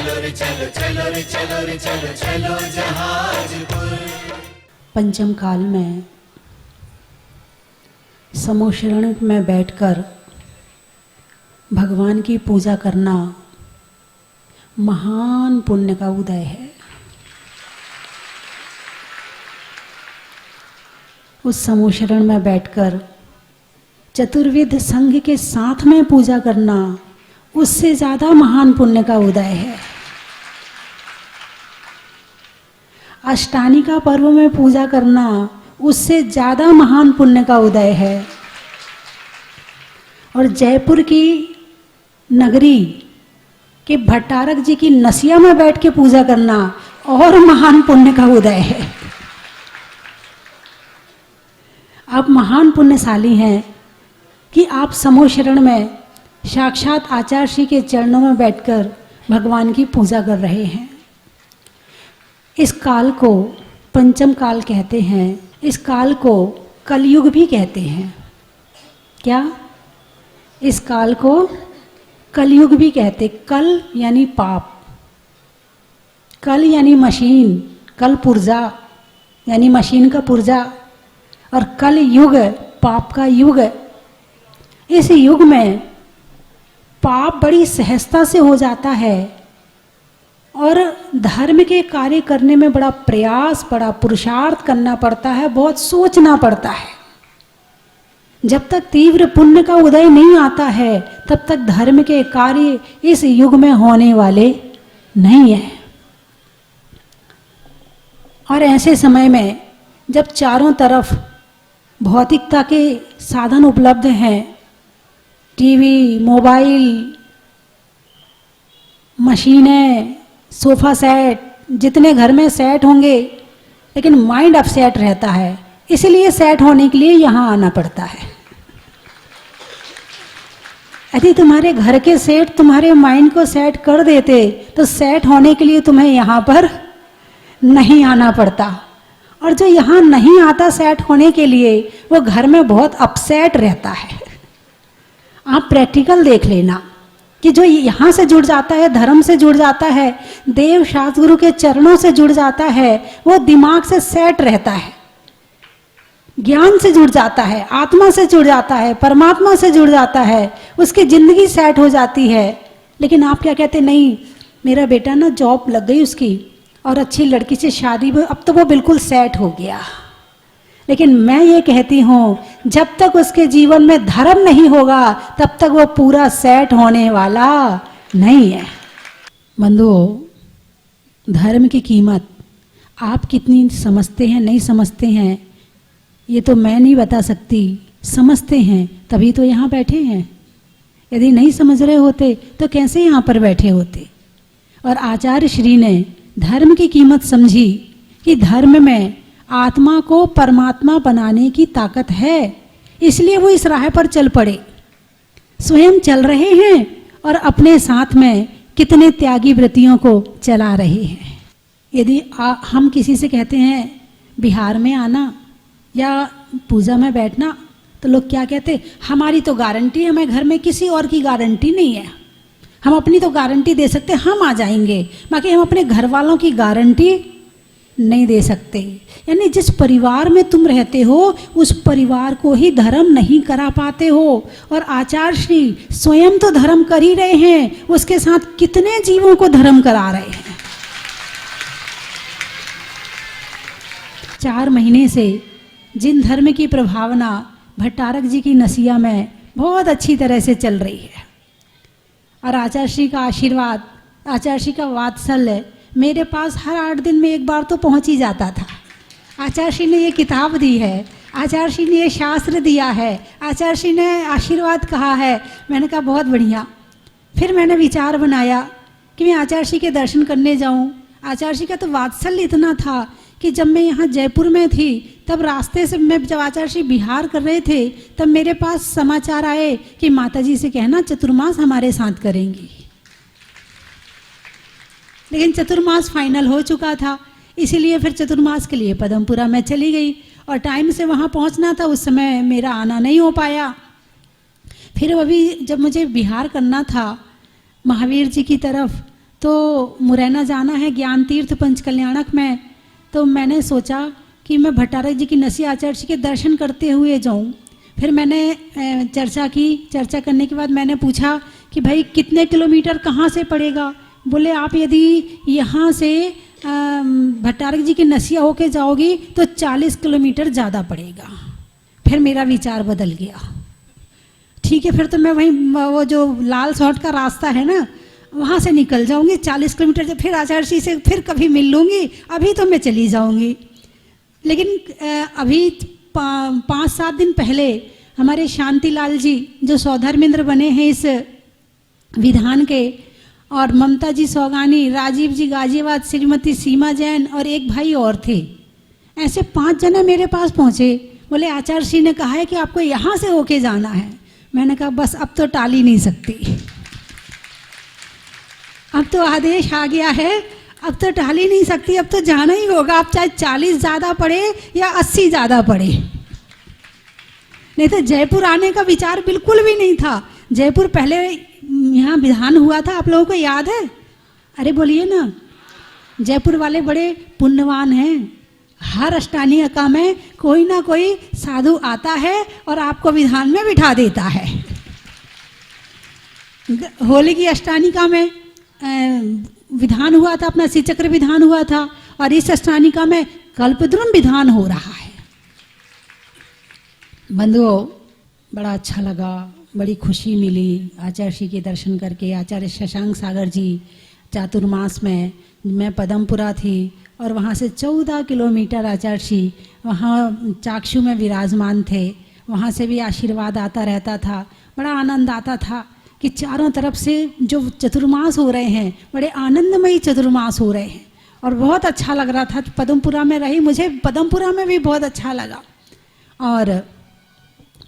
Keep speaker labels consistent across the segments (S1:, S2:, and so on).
S1: चलो रे चलो, चलो रे चलो रे चलो, चलो जहाजपुर।
S2: पंचम काल में समोशरण में बैठकर भगवान की पूजा करना महान पुण्य का उदय है। उस समोशरण में बैठकर चतुर्विध संघ के साथ में पूजा करना उससे ज़्यादा महान पुण्य का उदय है। अष्टानिका पर्व में पूजा करना उससे ज़्यादा महान पुण्य का उदय है। और जयपुर की नगरी के भट्टारक जी की नसिया में बैठ के पूजा करना और महान पुण्य का उदय है। आप महान पुण्यशाली हैं कि आप समोशरण में साक्षात आचार्य श्री के चरणों में बैठकर भगवान की पूजा कर रहे हैं। इस काल को पंचम काल कहते हैं। इस काल को कलयुग भी कहते हैं। क्या? इस काल को कलयुग भी कहते। कल यानी पाप, कल यानी मशीन, कल पुर्जा यानी मशीन का पुर्जा, और कल युग पाप का युग। इस युग में पाप बड़ी सहजता से हो जाता है और धर्म के कार्य करने में बड़ा प्रयास, बड़ा पुरुषार्थ करना पड़ता है, बहुत सोचना पड़ता है। जब तक तीव्र पुण्य का उदय नहीं आता है तब तक धर्म के कार्य इस युग में होने वाले नहीं है। और ऐसे समय में जब चारों तरफ भौतिकता के साधन उपलब्ध हैं, टीवी, मोबाइल, मशीनें, सोफा सेट, जितने घर में सेट होंगे, लेकिन माइंड अपसेट रहता है। इसलिए सेट होने के लिए यहाँ आना पड़ता है। यदि तुम्हारे घर के सेट तुम्हारे माइंड को सेट कर देते तो सेट होने के लिए तुम्हें यहाँ पर नहीं आना पड़ता। और जो यहाँ नहीं आता सेट होने के लिए, वो घर में बहुत अपसेट रहता है। आप प्रैक्टिकल देख लेना कि जो यहाँ से जुड़ जाता है, धर्म से जुड़ जाता है, देव शास्त्र गुरु के चरणों से जुड़ जाता है, वो दिमाग से सेट रहता है, ज्ञान से जुड़ जाता है, आत्मा से जुड़ जाता है, परमात्मा से जुड़ जाता है, उसकी जिंदगी सेट हो जाती है। लेकिन आप क्या कहते? नहीं, मेरा बेटा ना जॉब लग गई उसकी और अच्छी लड़की से शादी हुई, अब तो वो बिल्कुल सेट हो गया। लेकिन मैं ये कहती हूँ, जब तक उसके जीवन में धर्म नहीं होगा तब तक वो पूरा सेट होने वाला नहीं है। बंधुओं, धर्म की कीमत आप कितनी समझते हैं, नहीं समझते हैं, ये तो मैं नहीं बता सकती। समझते हैं तभी तो यहाँ बैठे हैं। यदि नहीं समझ रहे होते तो कैसे यहाँ पर बैठे होते। और आचार्य श्री ने धर्म की कीमत समझी कि धर्म में आत्मा को परमात्मा बनाने की ताकत है, इसलिए वो इस राह पर चल पड़े। स्वयं चल रहे हैं और अपने साथ में कितने त्यागी व्रतियों को चला रहे हैं। यदि हम किसी से कहते हैं बिहार में आना या पूजा में बैठना, तो लोग क्या कहते? हमारी तो गारंटी है, हमें घर में किसी और की गारंटी नहीं है, हम अपनी तो गारंटी दे सकते, हम आ जाएंगे, बाकी हम अपने घर वालों की गारंटी नहीं दे सकते। यानी जिस परिवार में तुम रहते हो उस परिवार को ही धर्म नहीं करा पाते हो। और आचार्य श्री स्वयं तो धर्म कर ही रहे हैं, उसके साथ कितने जीवों को धर्म करा रहे हैं। 4 महीने से जिन धर्म की प्रभावना भट्टारक जी की नसिया में बहुत अच्छी तरह से चल रही है, और आचार्य श्री का आशीर्वाद, आचार्य श्री का वात्सल्य मेरे पास हर 8 दिन में एक बार तो पहुंच ही जाता था। आचार्य श्री ने ये किताब दी है, आचार्य श्री ने ये शास्त्र दिया है, आचार्य श्री ने आशीर्वाद कहा है। मैंने कहा बहुत बढ़िया। फिर मैंने विचार बनाया कि मैं आचार्य श्री के दर्शन करने जाऊं। आचार्य श्री का तो वात्सल्य इतना था कि जब मैं यहाँ जयपुर में थी तब रास्ते से मैं जब आचार्य श्री बिहार कर रहे थे तब मेरे पास समाचार आए कि माताजी से कहना चतुर्मास हमारे साथ करेंगी। लेकिन चतुर्मास फाइनल हो चुका था, इसीलिए फिर चतुर्मास के लिए पदमपुरा में चली गई और टाइम से वहाँ पहुँचना था, उस समय मेरा आना नहीं हो पाया। फिर अभी जब मुझे बिहार करना था महावीर जी की तरफ, तो मुरैना जाना है ज्ञान तीर्थ पंचकल्याणक में। तो मैंने सोचा कि मैं भट्टारक जी की नसी आचार्य जी के दर्शन करते हुए जाऊं। फिर मैंने चर्चा की, चर्चा करने के बाद मैंने पूछा कि भाई कितने किलोमीटर कहाँ से पड़ेगा। बोले आप यदि यहाँ से भट्टारक जी की नसिया होके जाओगी तो 40 किलोमीटर ज़्यादा पड़ेगा। फिर मेरा विचार बदल गया, ठीक है फिर तो मैं वहीं वो जो लाल सॉट का रास्ता है ना वहाँ से निकल जाऊंगी 40 किलोमीटर, जब फिर आचार्य जी से फिर कभी मिल लूँगी, अभी तो मैं चली जाऊंगी। लेकिन अभी 5-7 दिन पहले हमारे शांतिलाल जी जो सौधर्मेंद्र बने हैं इस विधान के, और ममता जी सौगानी, राजीव जी गाजियाबाद, श्रीमती सीमा जैन और एक भाई और थे, ऐसे 5 जने मेरे पास पहुँचे। बोले आचार्य जी ने कहा है कि आपको यहाँ से होके जाना है। मैंने कहा बस अब तो टाल ही नहीं सकती, अब तो आदेश आ गया है, अब तो टाल ही नहीं सकती, अब तो जाना ही होगा। अब चाहे 40 ज़्यादा पड़े या 80 ज़्यादा पड़े। नहीं तो जयपुर आने का विचार बिल्कुल भी नहीं था। जयपुर पहले यहाँ विधान हुआ था, आप लोगों को याद है? अरे बोलिए ना। जयपुर वाले बड़े पुण्यवान हैं। हर अष्टानिका में कोई ना कोई साधु आता है और आपको विधान में बिठा देता है। होली की अष्टानिका में विधान हुआ था, अपना श्रीचक्र विधान हुआ था, और इस अष्टानिका में कल्पद्रुम विधान हो रहा है। बंधुओं बड़ा अच्छा लगा, बड़ी खुशी मिली आचार्य जी के दर्शन करके। आचार्य शशांक सागर जी चातुर्मास में, मैं पदमपुरा थी और वहाँ से 14 किलोमीटर आचार्य जी वहाँ चाक्षु में विराजमान थे। वहाँ से भी आशीर्वाद आता रहता था। बड़ा आनंद आता था कि चारों तरफ से जो चतुर्मास हो रहे हैं, बड़े आनंदमयी चतुर्मास हो रहे हैं और बहुत अच्छा लग रहा था। पदमपुरा में रही, मुझे पदमपुरा में भी बहुत अच्छा लगा। और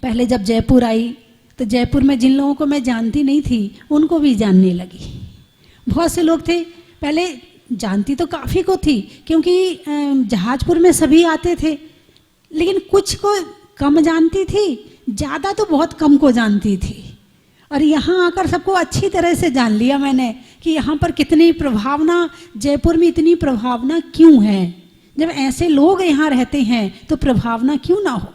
S2: पहले जब जयपुर आई तो जयपुर में जिन लोगों को मैं जानती नहीं थी उनको भी जानने लगी। बहुत से लोग थे, पहले जानती तो काफ़ी को थी क्योंकि जहाजपुर में सभी आते थे, लेकिन कुछ को कम जानती थी, ज़्यादा तो बहुत कम को जानती थी। और यहाँ आकर सबको अच्छी तरह से जान लिया मैंने कि यहाँ पर कितनी प्रभावना, जयपुर में इतनी प्रभावना क्यों है। जब ऐसे लोग यहाँ रहते हैं तो प्रभावना क्यों ना हो।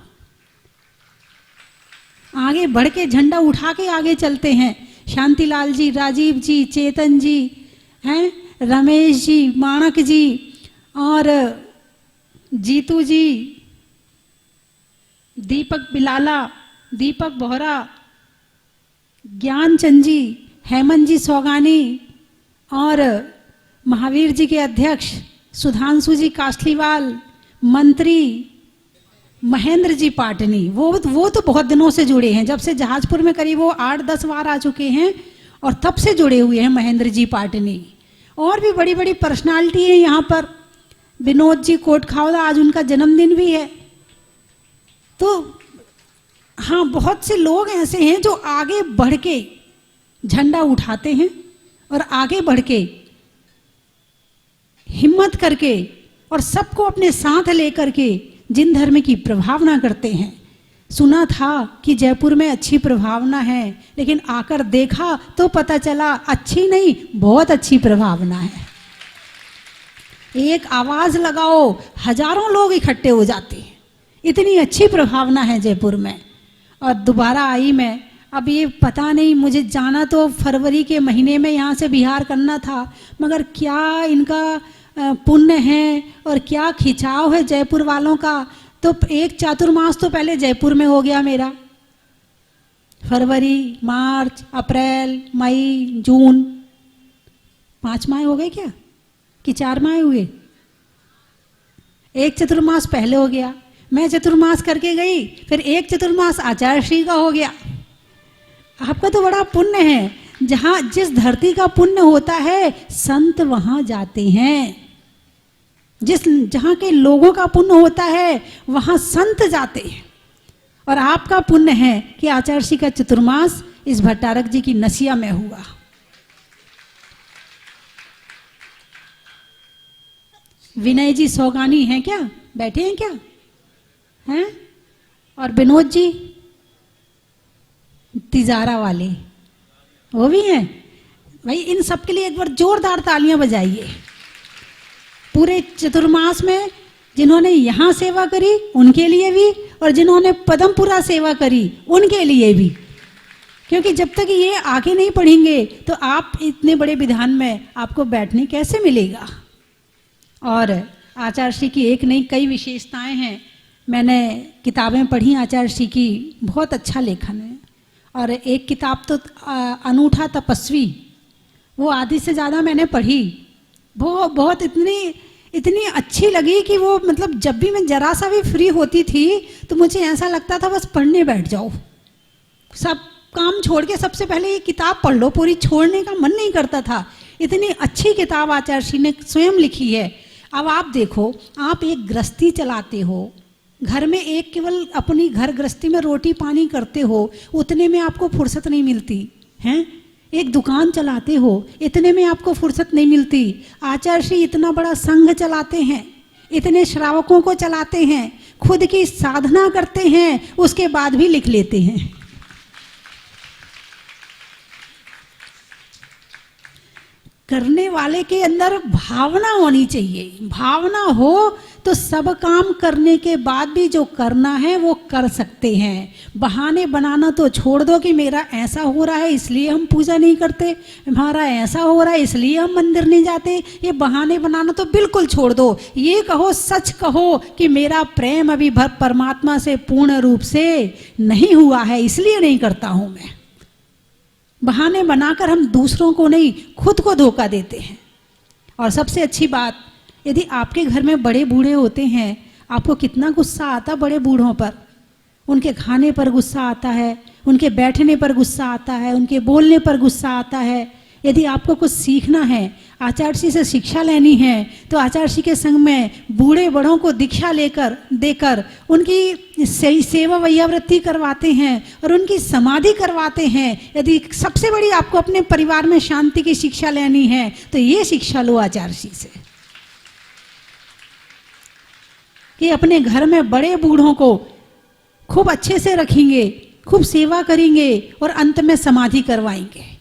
S2: आगे बढ़ के झंडा उठा के आगे चलते हैं। शांतिलाल जी, राजीव जी, चेतन जी हैं, रमेश जी, माणक जी और जीतू जी, दीपक बिलाला, दीपक बोहरा, ज्ञानचंद जी, हेमंत जी सौगानी और महावीर जी के अध्यक्ष सुधांशु जी कासलीवाल, मंत्री महेंद्र जी पाटनी, वो तो बहुत दिनों से जुड़े हैं। जब से जहाजपुर में करीब वो 8-10 बार आ चुके हैं और तब से जुड़े हुए हैं महेंद्र जी पाटनी। और भी बड़ी बड़ी पर्सनालिटी है यहाँ पर। विनोद जी कोटखावला, आज उनका जन्मदिन भी है। तो हाँ, बहुत से लोग ऐसे हैं जो आगे बढ़ के झंडा उठाते हैं और आगे बढ़ के हिम्मत करके और सबको अपने साथ लेकर के जिन धर्म की प्रभावना करते हैं। सुना था कि जयपुर में अच्छी प्रभावना है, लेकिन आकर देखा तो पता चला अच्छी नहीं, बहुत अच्छी प्रभावना है। एक आवाज लगाओ, हजारों लोग इकट्ठे हो जाते हैं। इतनी अच्छी प्रभावना है जयपुर में। और दोबारा आई मैं, अब ये पता नहीं, मुझे जाना तो फरवरी के महीने में यहाँ से बिहार करना था, मगर क्या इनका पुण्य है और क्या खिंचाव है जयपुर वालों का। तो एक चातुर्मास तो पहले जयपुर में हो गया मेरा। फरवरी, मार्च, अप्रैल, मई, जून, 5 माह हो गए क्या कि 4 माह हुए? एक चतुर्मास पहले हो गया, मैं चतुर्मास करके गई, फिर एक चतुर्मास आचार्य श्री का हो गया। आपका तो बड़ा पुण्य है। जहाँ जिस धरती का पुण्य होता है संत वहाँ जाते हैं। जहाँ के लोगों का पुण्य होता है वहाँ संत जाते हैं। और आपका पुण्य है कि आचार्य श्री का चतुर्मास इस भट्टारक जी की नसिया में हुआ। विनय जी सौगानी हैं क्या? बैठे हैं क्या? हैं? और विनोद जी तिजारा वाले वो भी हैं। भाई इन सब के लिए एक बार जोरदार तालियां बजाइए। पूरे चतुर्मास में जिन्होंने यहाँ सेवा करी उनके लिए भी, और जिन्होंने पदमपुरा सेवा करी उनके लिए भी, क्योंकि जब तक ये आगे नहीं पढ़ेंगे तो आप इतने बड़े विधान में आपको बैठने कैसे मिलेगा। और आचार्य श्री की एक नहीं कई विशेषताएं हैं। मैंने किताबें पढ़ी आचार्य श्री की, बहुत अच्छा लेखन है। और एक किताब तो अनूठा तपस्वी, वो आधी से ज़्यादा मैंने पढ़ी। वो बहुत इतनी अच्छी लगी कि वो मतलब जब भी मैं जरा सा भी फ्री होती थी तो मुझे ऐसा लगता था बस पढ़ने बैठ जाओ, सब काम छोड़ के सबसे पहले ये किताब पढ़ लो, पूरी छोड़ने का मन नहीं करता था। इतनी अच्छी किताब आचार्य श्री ने स्वयं लिखी है। अब आप देखो, आप एक गृहस्थी चलाते हो, घर में एक केवल अपनी घर गृहस्थी में रोटी पानी करते हो, उतने में आपको फुर्सत नहीं मिलती हैं। एक दुकान चलाते हो, इतने में आपको फुर्सत नहीं मिलती। आचार्य श्री इतना बड़ा संघ चलाते हैं, इतने श्रावकों को चलाते हैं, खुद की साधना करते हैं, उसके बाद भी लिख लेते हैं। करने वाले के अंदर भावना होनी चाहिए। भावना हो तो सब काम करने के बाद भी जो करना है वो कर सकते हैं। बहाने बनाना तो छोड़ दो कि मेरा ऐसा हो रहा है इसलिए हम पूजा नहीं करते, हमारा ऐसा हो रहा है इसलिए हम मंदिर नहीं जाते। ये बहाने बनाना तो बिल्कुल छोड़ दो। ये कहो, सच कहो कि मेरा प्रेम अभी परमात्मा से पूर्ण रूप से नहीं हुआ है इसलिए नहीं करता हूं मैं। बहाने बनाकर हम दूसरों को नहीं, खुद को धोखा देते हैं। और सबसे अच्छी बात, यदि आपके घर में बड़े बूढ़े होते हैं, आपको कितना गुस्सा आता बड़े बूढ़ों पर। उनके खाने पर गुस्सा आता है, उनके बैठने पर गुस्सा आता है, उनके बोलने पर गुस्सा आता है। यदि आपको कुछ सीखना है, आचार्य जी से शिक्षा लेनी है, तो आचार्य जी के संग में बूढ़े बड़ों को दीक्षा देकर उनकी सेवा वैयावृत्ति करवाते हैं और उनकी समाधि करवाते हैं। यदि सबसे बड़ी आपको अपने परिवार में शांति की शिक्षा लेनी है तो ये शिक्षा लो आचार्य जी से, कि अपने घर में बड़े बूढ़ों को खूब अच्छे से रखेंगे, खूब सेवा करेंगे और अंत में समाधि करवाएंगे।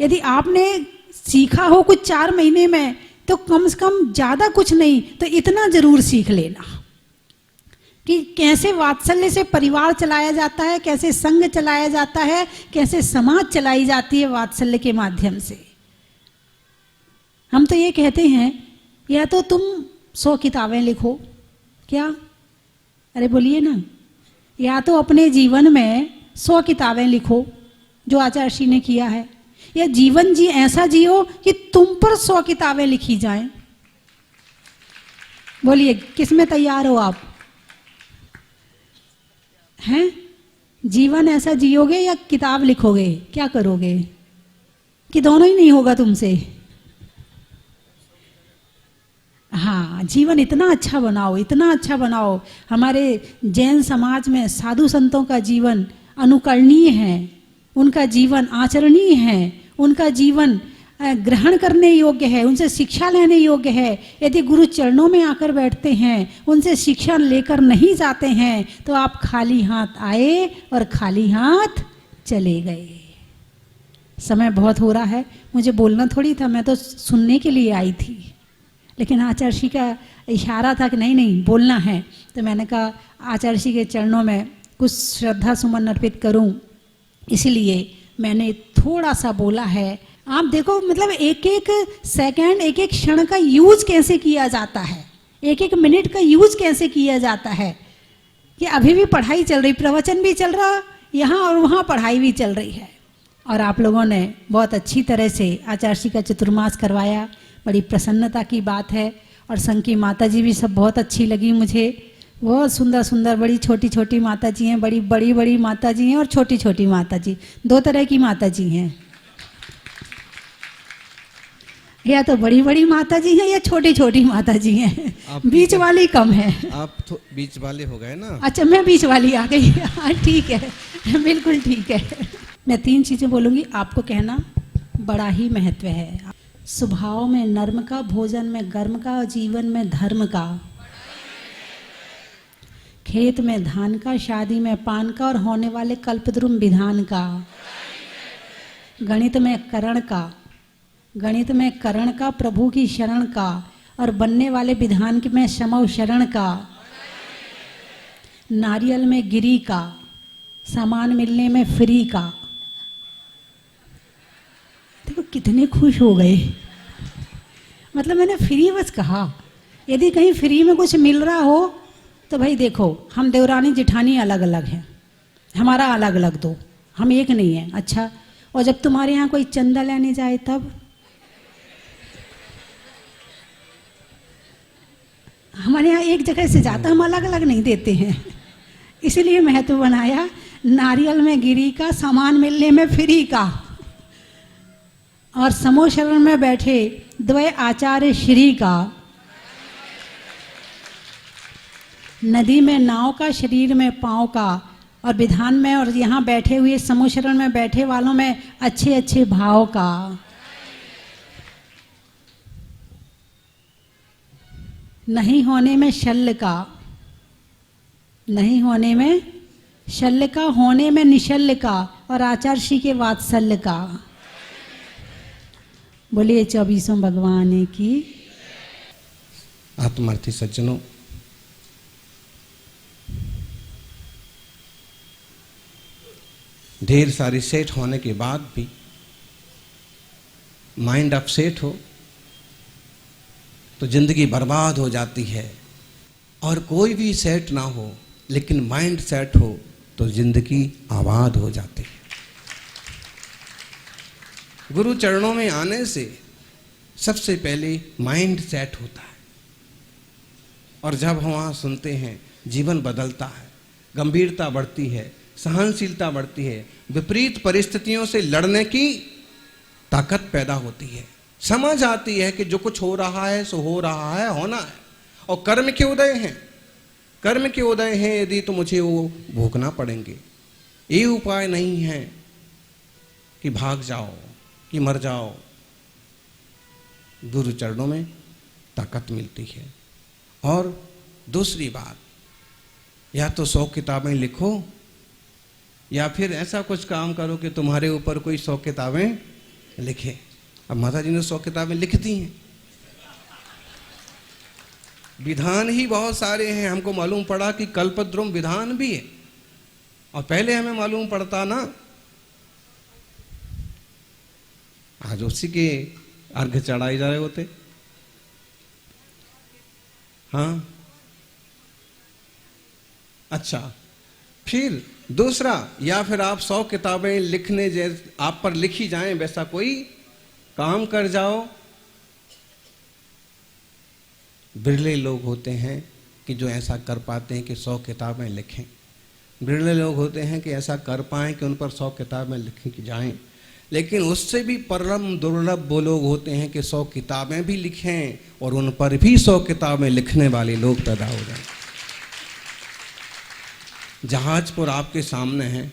S2: यदि आपने सीखा हो कुछ 4 महीने में, तो कम से कम ज़्यादा कुछ नहीं तो इतना जरूर सीख लेना कि कैसे वात्सल्य से परिवार चलाया जाता है, कैसे संघ चलाया जाता है, कैसे समाज चलाई जाती है वात्सल्य के माध्यम से। हम तो ये कहते हैं, या तो तुम 100 किताबें लिखो, क्या, अरे बोलिए ना, या तो अपने जीवन में 100 किताबें लिखो जो आचार्य श्री ने किया है, या जीवन जी ऐसा जियो कि तुम पर 100 किताबें लिखी जाएं। बोलिए किस में तैयार हो आप? हैं? जीवन ऐसा जियोगे या किताब लिखोगे? क्या करोगे? कि दोनों ही नहीं होगा तुमसे? हाँ, जीवन इतना अच्छा बनाओ, इतना अच्छा बनाओ। हमारे जैन समाज में साधु संतों का जीवन अनुकरणीय है, उनका जीवन आचरणीय है, उनका जीवन ग्रहण करने योग्य है, उनसे शिक्षा लेने योग्य है। यदि गुरु चरणों में आकर बैठते हैं, उनसे शिक्षा लेकर नहीं जाते हैं, तो आप खाली हाथ आए और खाली हाथ चले गए। समय बहुत हो रहा है, मुझे बोलना थोड़ी था, मैं तो सुनने के लिए आई थी, लेकिन आचार्य जी का इशारा था कि नहीं नहीं बोलना है, तो मैंने कहा आचार्य जी के चरणों में कुछ श्रद्धा सुमन अर्पित करूं, इसलिए मैंने थोड़ा सा बोला है। आप देखो, मतलब एक एक सेकंड, एक एक क्षण का यूज कैसे किया जाता है, एक एक मिनट का यूज कैसे किया जाता है, कि अभी भी पढ़ाई चल रही, प्रवचन भी चल रहा यहाँ और वहाँ पढ़ाई भी चल रही है। और आप लोगों ने बहुत अच्छी तरह से आचार्य जी का चतुर्मास करवाया, बड़ी प्रसन्नता की बात है। और संघ की माता जी भी सब बहुत अच्छी लगी मुझे, बहुत सुंदर सुंदर, बड़ी छोटी छोटी माता जी हैं, बड़ी बड़ी बड़ी माता जी हैं और छोटी छोटी माता जी, 2 तरह की माता जी हैं। या तो बड़ी बड़ी माता जी हैं या छोटी छोटी माता जी हैं, बीच वाली कम है।
S3: आप तो बीच वाले हो गए ना?
S2: अच्छा, मैं बीच वाली आ गई। हाँ ठीक है, बिल्कुल ठीक है। मैं 3 चीजें बोलूंगी, आपको कहना बड़ा ही महत्व है। स्वभाव में नर्म का, भोजन में गर्म का और जीवन में धर्म का, खेत में धान का, शादी में पान का और होने वाले कल्पद्रुम विधान का, गणित में करण का, गणित में करण का, प्रभु की शरण का, और बनने वाले विधान के में समव शरण का, नारियल में गिरी का, सामान मिलने में फ्री का। देखो कितने खुश हो गए। मतलब मैंने फ्री बस कहा, यदि कहीं फ्री में कुछ मिल रहा हो तो भाई देखो, हम देवरानी जिठानी अलग अलग हैं, हमारा अलग अलग दो, हम एक नहीं है। अच्छा, और जब तुम्हारे यहाँ कोई चंदा लेने जाए तब हमारे यहाँ एक जगह से जाता, हम अलग अलग नहीं देते हैं। इसीलिए महत्व बनाया नारियल में गिरी का, सामान मिलने में फ्री का, और समो शरण में बैठे द्वय आचार्य श्री का, नदी में नाव का, शरीर में पांव का, और विधान में और यहाँ बैठे हुए समो शरण में बैठे वालों में अच्छे अच्छे भाव का। नहीं होने में शल्य का, नहीं होने में शल्य का, होने में निशल्य का, और आचार्य श्री के वात्सल्य का। बोलिए 24वें भगवान की।
S3: आत्मार्थी सज्जनों, ढेर सारी सेट होने के बाद भी माइंड अपसेट हो तो जिंदगी बर्बाद हो जाती है, और कोई भी सेट ना हो लेकिन माइंड सेट हो तो जिंदगी आबाद हो जाती है। गुरु चरणों में आने से सबसे पहले माइंड सेट होता है, और जब हम वहाँ सुनते हैं जीवन बदलता है, गंभीरता बढ़ती है, सहनशीलता बढ़ती है, विपरीत परिस्थितियों से लड़ने की ताकत पैदा होती है, समझ आती है कि जो कुछ हो रहा है सो हो रहा है, होना है, और कर्म के उदय हैं, कर्म के उदय हैं यदि तो मुझे वो भोगना पड़ेंगे। ये उपाय नहीं है कि भाग जाओ कि मर जाओ। गुरु चरणों में ताकत मिलती है। और दूसरी बात, या तो 100 किताबें लिखो या फिर ऐसा कुछ काम करो कि तुम्हारे ऊपर कोई 100 किताबें लिखे। अब माता जी ने 100 किताबें लिख दी हैं, विधान ही बहुत सारे हैं। हमको मालूम पड़ा कि कल्पद्रुम विधान भी है, और पहले हमें मालूम पड़ता ना, आज उसी के अर्घ चढ़ाए जा रहे होते। हाँ, अच्छा, फिर दूसरा, या फिर आप 100 किताबें लिखने जैसे आप पर लिखी जाएं वैसा कोई काम कर जाओ। बिरले लोग होते हैं कि जो ऐसा कर पाते हैं कि 100 किताबें लिखें। बिरले लोग होते हैं कि ऐसा कर पाएं कि उन पर 100 किताबें लिखी जाएं। लेकिन उससे भी परम दुर्लभ वो लोग होते हैं कि 100 किताबें भी लिखें और उन पर भी 100 किताबें लिखने वाले लोग पैदा हो जाएं। जहाजपुर आपके सामने है,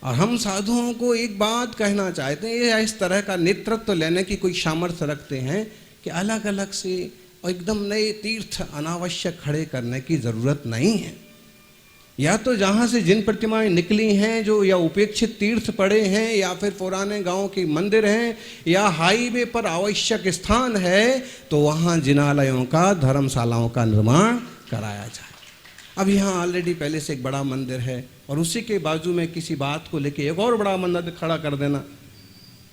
S3: और हम साधुओं को एक बात कहना चाहते हैं, ये इस तरह का नेतृत्व लेने की कोई सामर्थ्य रखते हैं कि अलग अलग से और एकदम नए तीर्थ अनावश्यक खड़े करने की ज़रूरत नहीं है। या तो जहाँ से जिन प्रतिमाएं निकली हैं, जो या उपेक्षित तीर्थ पड़े हैं, या फिर पुराने गांव के मंदिर हैं, या हाईवे पर आवश्यक स्थान है, तो वहाँ जिनालयों का, धर्मशालाओं का निर्माण कराया जाए। अब यहाँ ऑलरेडी पहले से एक बड़ा मंदिर है, और उसी के बाजू में किसी बात को लेके एक और बड़ा मंदिर खड़ा कर देना।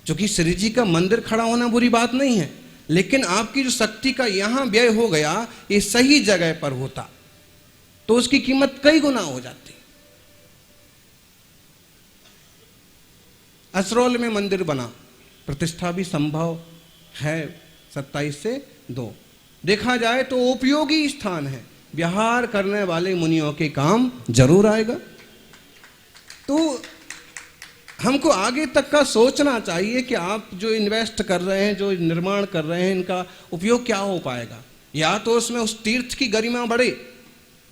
S3: क्योंकि श्री जी का मंदिर खड़ा होना बुरी बात नहीं है, लेकिन आपकी जो शक्ति का यहाँ व्यय हो गया, ये सही जगह पर होता तो उसकी कीमत कई गुना हो जाती। असरोल में मंदिर बना, प्रतिष्ठा भी संभव है 27 से 2। देखा जाए तो उपयोगी स्थान है, विहार करने वाले मुनियों के काम जरूर आएगा। तो हमको आगे तक का सोचना चाहिए कि आप जो इन्वेस्ट कर रहे हैं, जो निर्माण कर रहे हैं, इनका उपयोग क्या हो पाएगा। या तो उसमें उस तीर्थ की गरिमा बढ़े,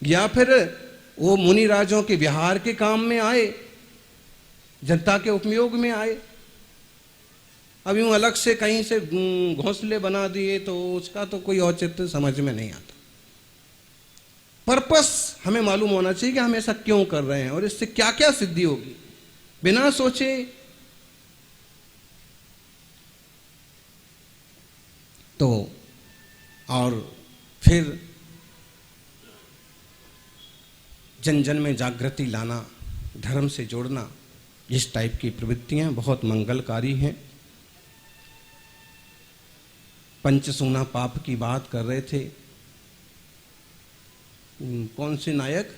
S3: या फिर वो मुनि राजों के विहार के काम में आए, जनता के उपयोग में आए। अब यूं अलग से कहीं से घोंसले बना दिए तो उसका तो कोई औचित्य समझ में नहीं आता। पर्पस हमें मालूम होना चाहिए कि हम ऐसा क्यों कर रहे हैं और इससे क्या क्या सिद्धि होगी। बिना सोचे तो और फिर जन जन में जागृति लाना, धर्म से जोड़ना, इस टाइप की प्रवृत्तियां बहुत मंगलकारी हैं। पंचसूना पाप की बात कर रहे थे। कौन से नायक?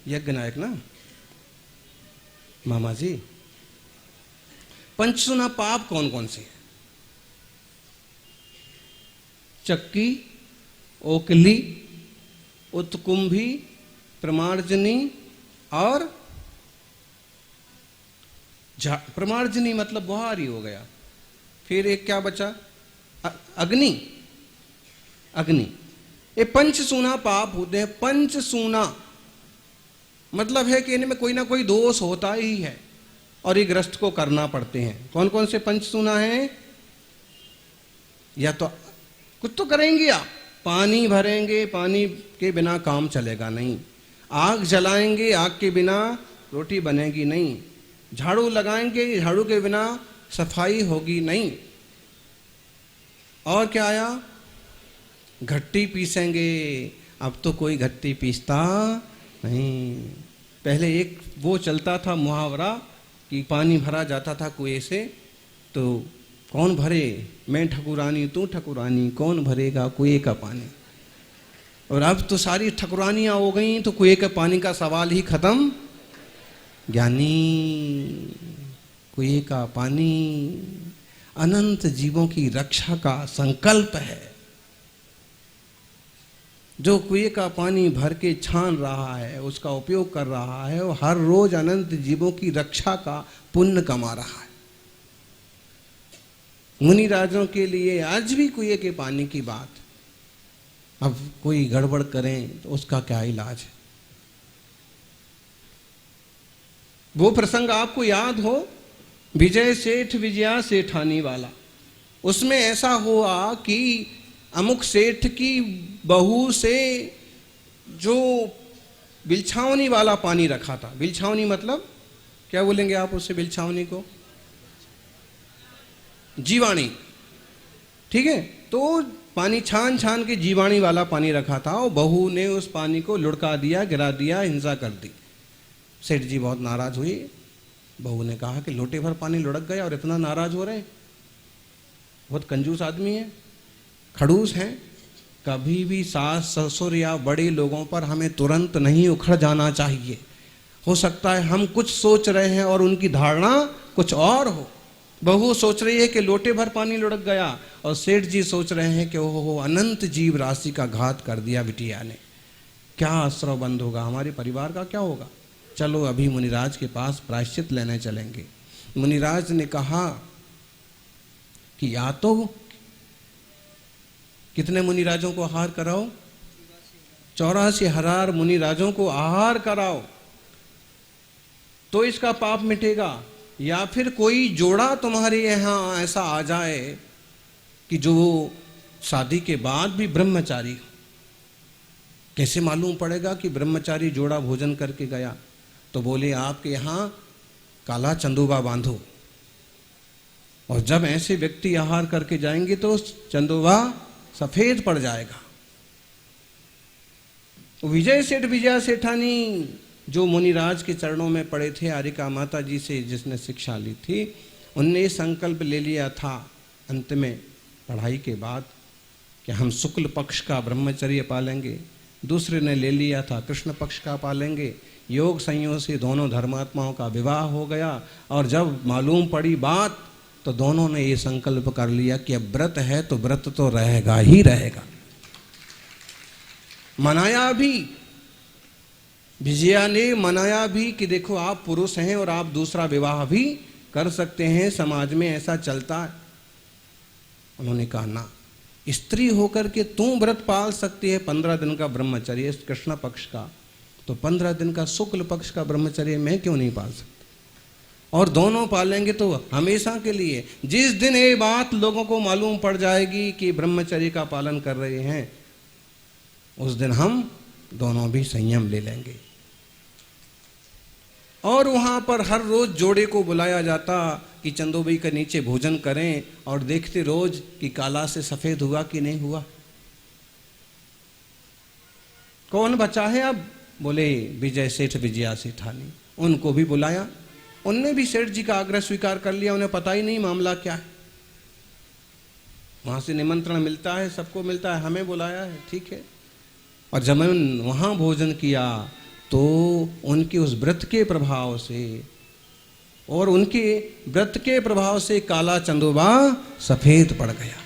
S3: यज्ञ नायक ना मामा जी। पंचसूना पाप कौन कौन से हैं? चक्की, ओकली, उत्कुंभी, प्रमार्जनी और प्रमार्जनी मतलब बुहारी हो गया। फिर एक क्या बचा? अग्नि। अग्नि। ये पंचसूना पाप होते हैं। पंचसूना मतलब है कि इनमें कोई ना कोई दोष होता ही है और ये ग्रस्त को करना पड़ते हैं। कौन कौन से पंचसूना हैं? या तो कुछ तो करेंगे आप, पानी भरेंगे, पानी के बिना काम चलेगा नहीं। आग जलाएंगे, आग के बिना रोटी बनेगी नहीं। झाड़ू लगाएंगे, झाड़ू के बिना सफाई होगी नहीं। और क्या आया? घट्टी पीसेंगे। अब तो कोई घट्टी पीसता नहीं। पहले एक वो चलता था मुहावरा कि पानी भरा जाता था कुएं से, तो कौन भरे? मैं ठकुरानी तू ठकुरानी, कौन भरेगा कुएं का पानी? और अब तो सारी ठकुरानियां हो गई तो कुएं के पानी का सवाल ही खत्म। ज्ञानी, कुएं का पानी अनंत जीवों की रक्षा का संकल्प है। जो कुएं का पानी भर के छान रहा है, उसका उपयोग कर रहा है, वो हर रोज अनंत जीवों की रक्षा का पुण्य कमा रहा है। मुनि राजों के लिए आज भी कुएं के पानी की बात। अब कोई गड़बड़ करें तो उसका क्या इलाज है? वो प्रसंग आपको याद हो, विजय सेठ विजया सेठानी वाला। उसमें ऐसा हुआ कि अमुक सेठ की बहू से जो बिलछावनी वाला पानी रखा था। बिलछावनी मतलब क्या बोलेंगे आप उससे? बिलछावनी को जीवाणी, ठीक है। तो पानी छान छान के जीवाणी वाला पानी रखा था और बहू ने उस पानी को लुढ़का दिया, गिरा दिया, हिंसा कर दी। सेठ जी बहुत नाराज हुई। बहू ने कहा कि लोटे भर पानी लुढ़क गया और इतना नाराज हो रहे हैं? बहुत कंजूस आदमी है, खड़ूस हैं। कभी भी सास ससुर या बड़े लोगों पर हमें तुरंत नहीं उखड़ जाना चाहिए। हो सकता है हम कुछ सोच रहे हैं और उनकी धारणा कुछ और हो। बहू सोच रही है कि लोटे भर पानी लुढ़क गया और सेठ जी सोच रहे हैं कि ओहो अनंत जीव राशि का घात कर दिया बिटिया ने। क्या आश्रय बंद होगा? हमारे परिवार का क्या होगा? चलो अभी मुनिराज के पास प्रायश्चित लेने चलेंगे। मुनिराज ने कहा कि या तो कितने मुनिराजों को आहार कराओ? 84,000 मुनिराजों को आहार कराओ तो इसका पाप मिटेगा, या फिर कोई जोड़ा तुम्हारे यहाँ ऐसा आ जाए कि जो शादी के बाद भी ब्रह्मचारी हो। कैसे मालूम पड़ेगा कि ब्रह्मचारी जोड़ा भोजन करके गया? तो बोले आपके यहाँ काला चंदोबा बांधो, और जब ऐसे व्यक्ति आहार करके जाएंगे तो चंदोबा सफेद पड़ जाएगा। विजय सेठ विजया सेठानी जो मुनिराज के चरणों में पड़े थे, आरिका माता जी से जिसने शिक्षा ली थी, उनने संकल्प ले लिया था अंत में पढ़ाई के बाद कि हम शुक्ल पक्ष का ब्रह्मचर्य पालेंगे। दूसरे ने ले लिया था कृष्ण पक्ष का पालेंगे। योग संयोग से दोनों धर्मात्माओं का विवाह हो गया और जब मालूम पड़ी बात तो दोनों ने ये संकल्प कर लिया कि अब व्रत है तो व्रत तो रहेगा ही रहेगा। मनाया भी, विजया ने मनाया भी कि देखो आप पुरुष हैं और आप दूसरा विवाह भी कर सकते हैं, समाज में ऐसा चलता है। उन्होंने कहा ना, स्त्री होकर के तू व्रत पाल सकती है 15 दिन का ब्रह्मचर्य कृष्ण पक्ष का, तो 15 दिन का शुक्ल पक्ष का ब्रह्मचर्य मैं क्यों नहीं पाल सकती? और दोनों पालेंगे तो हमेशा के लिए। जिस दिन ये बात लोगों को मालूम पड़ जाएगी कि ब्रह्मचर्य का पालन कर रहे हैं, उस दिन हम दोनों भी संयम ले लेंगे। और वहां पर हर रोज जोड़े को बुलाया जाता कि चंदोबाई के नीचे भोजन करें और देखते रोज कि काला से सफेद हुआ कि नहीं हुआ। कौन बचा है अब? बोले विजय सेठ, विजया सेठानी। उनको भी बुलाया, उनने भी सेठ जी का आग्रह स्वीकार कर लिया। उन्हें पता ही नहीं मामला क्या है। वहां से निमंत्रण मिलता है, सबको मिलता है, हमें बुलाया है, ठीक है। और जब मैंने वहां भोजन किया तो उनके उस व्रत के प्रभाव से और उनके व्रत के प्रभाव से काला चंदोबा सफेद पड़ गया।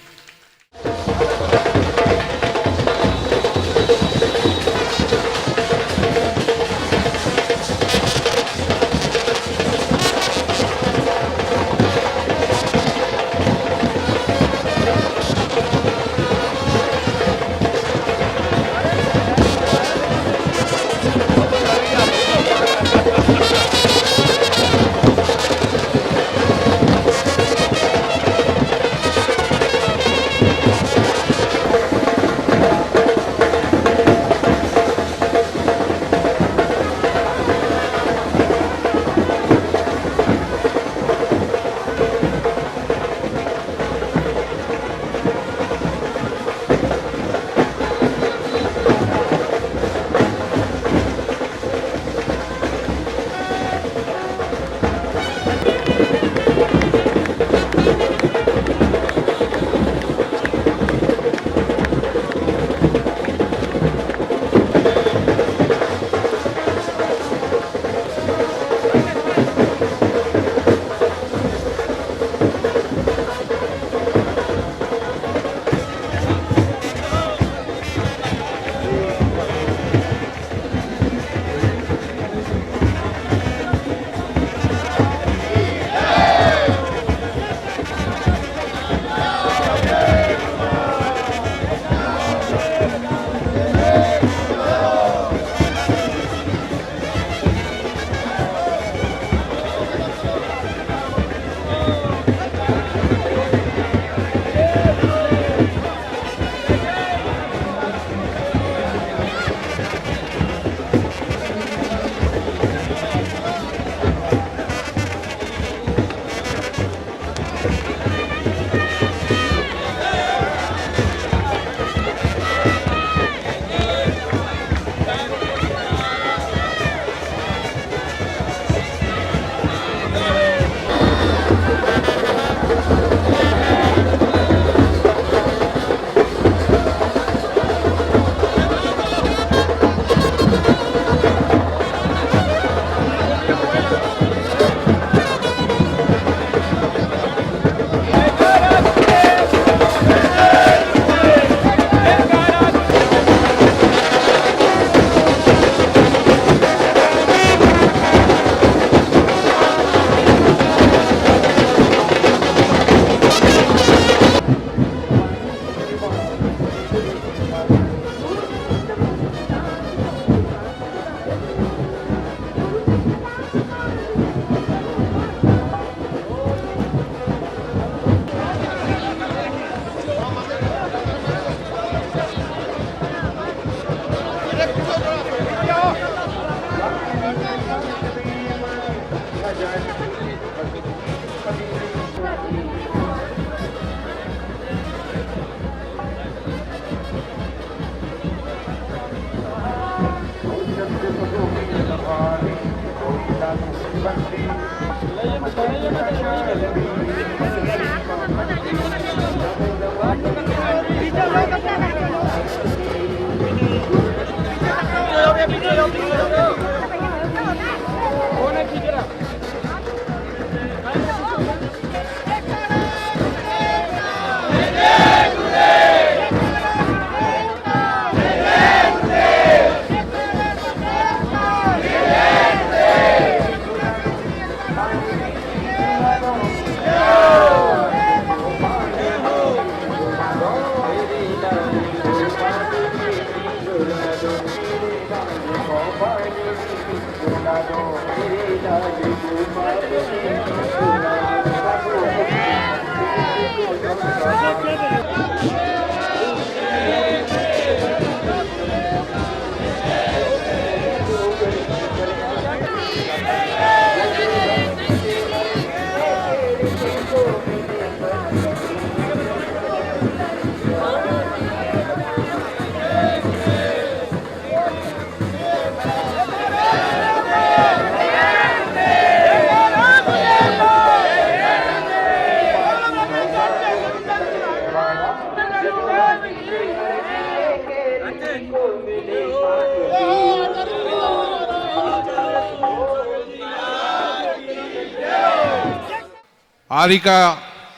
S4: आरिका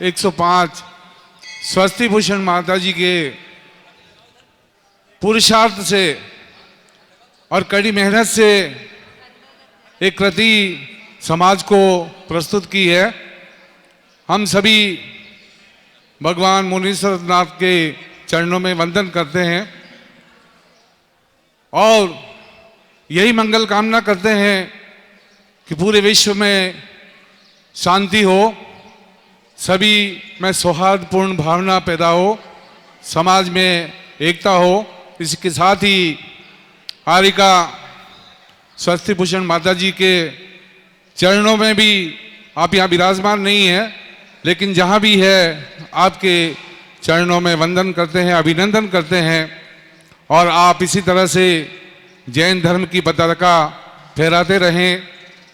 S4: 105 स्वस्ति भूषण माता जी के पुरुषार्थ से और कड़ी मेहनत से एक कृति समाज को प्रस्तुत की है। हम सभी भगवान मुनीश्वरनाथ के चरणों में वंदन करते हैं और यही मंगल कामना करते हैं कि पूरे विश्व में शांति हो, सभी में सौहार्दपूर्ण भावना पैदा हो, समाज में एकता हो। इसके साथ ही आरिका स्वस्ति भूषण माता जी के चरणों में भी आप यहाँ विराजमान नहीं हैं, लेकिन जहाँ भी है आपके चरणों में वंदन करते हैं, अभिनंदन करते हैं और आप इसी तरह से जैन धर्म की पताका फहराते रहें,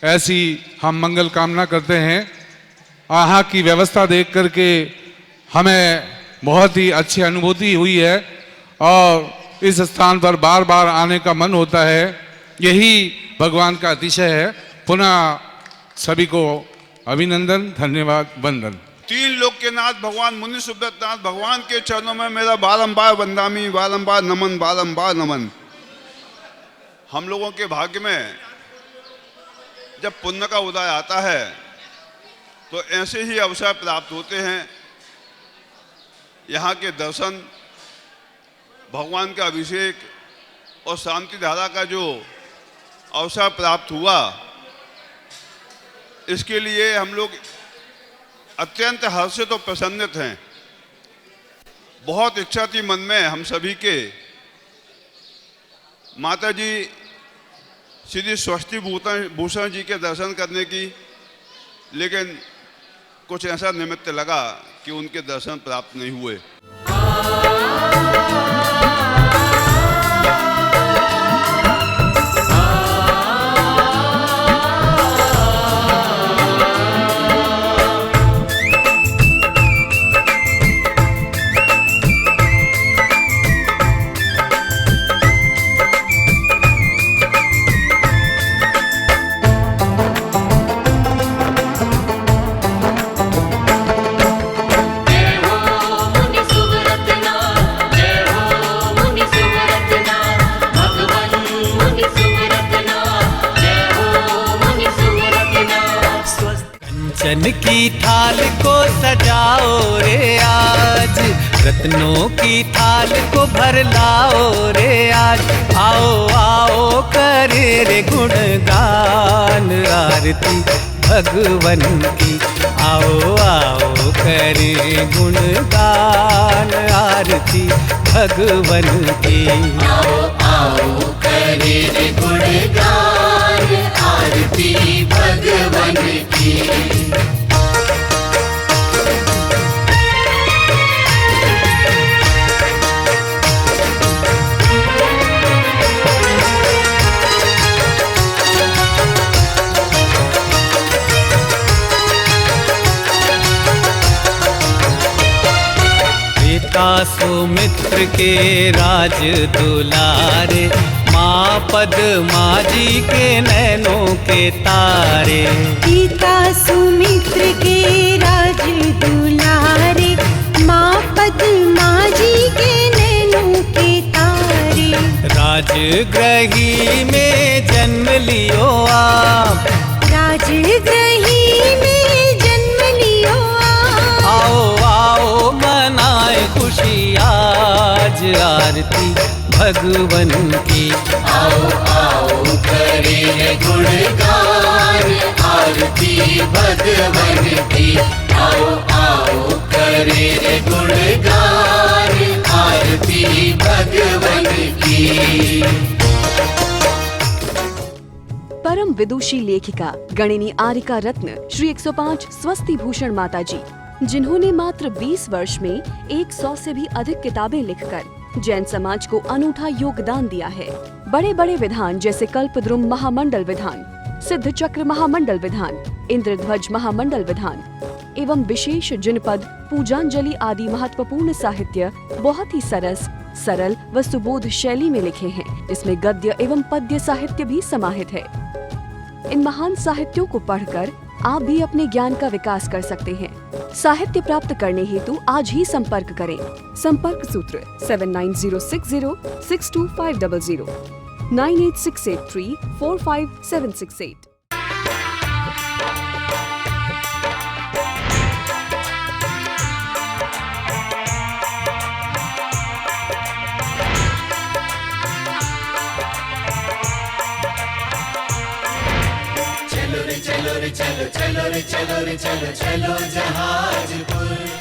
S4: ऐसी हम मंगल कामना करते हैं। यहाँ की व्यवस्था देख करके हमें बहुत ही अच्छी अनुभूति हुई है और इस स्थान पर बार बार आने का मन होता है। यही भगवान का अतिशय है। पुनः सभी को अभिनंदन, धन्यवाद, वंदन।
S5: तीन लोक के नाथ भगवान मुनि सुब्रतनाथ भगवान के चरणों में मेरा बारंबार वंदामी, बारंबार नमन, बारंबार नमन। हम लोगों के भाग्य में जब पुण्य का उदय आता है तो ऐसे ही अवसर प्राप्त होते हैं। यहाँ के दर्शन, भगवान का अभिषेक और शांति धारा का जो अवसर प्राप्त हुआ, इसके लिए हम लोग अत्यंत हर्षित और प्रसन्नित हैं। बहुत इच्छा थी मन में हम सभी के माता जी श्री स्वस्ति भूषण जी के दर्शन करने की, लेकिन कुछ ऐसा निमित्त लगा कि उनके दर्शन प्राप्त नहीं हुए।
S1: कंचन की थाल को सजाओ रे आज, रत्नों की थाल को भर लाओ रे आज। आओ आओ करे रे गुणगान आरती भगवन की। आओ आओ करे गुणगान आरती भगवन की। आओ आओ करे रे गुणगान आरती भगवन की। सुमित्र के राज दुलारे, माँ पद्मा जी के नैनों के तारे।
S6: पिता सुमित्र के राज दुलारे, माँ पद्मा जी के नैनों के तारे।
S1: राजगृही में जन्म लियो आप,
S6: राजगृही में जन्म लियो आप।
S1: आओ आओ मनाए खुशी आज आरती भगवन की। आओ आओ करे गुणगान आरती भगवन की। आओ आओ करे गुणगान आरती भगवन की।
S7: परम विदुषी लेखिका गणिनी आरिका रत्न श्री 105 स्वस्ति भूषण माता जी, जिन्होंने मात्र 20 वर्ष में 100 से भी अधिक किताबें लिखकर जैन समाज को अनूठा योगदान दिया है। बड़े बड़े विधान जैसे कल्पद्रुम महामंडल विधान, सिद्ध चक्र महामंडल विधान, इंद्रध्वज महामंडल विधान एवं विशेष जिनपद, पूजांजलि आदि महत्वपूर्ण साहित्य बहुत ही सरस, सरल व सुबोध शैली में लिखे हैं, जिसमें गद्य एवं पद्य साहित्य भी समाहित है। इन महान साहित्यों को पढ़कर आप भी अपने ज्ञान का विकास कर सकते हैं। साहित्य प्राप्त करने हेतु आज ही संपर्क करें। संपर्क सूत्र 7906062500 9868345768।
S1: चलो रे चलो रे चलो चलो रे चलो रे चलो चलो जहाजपुर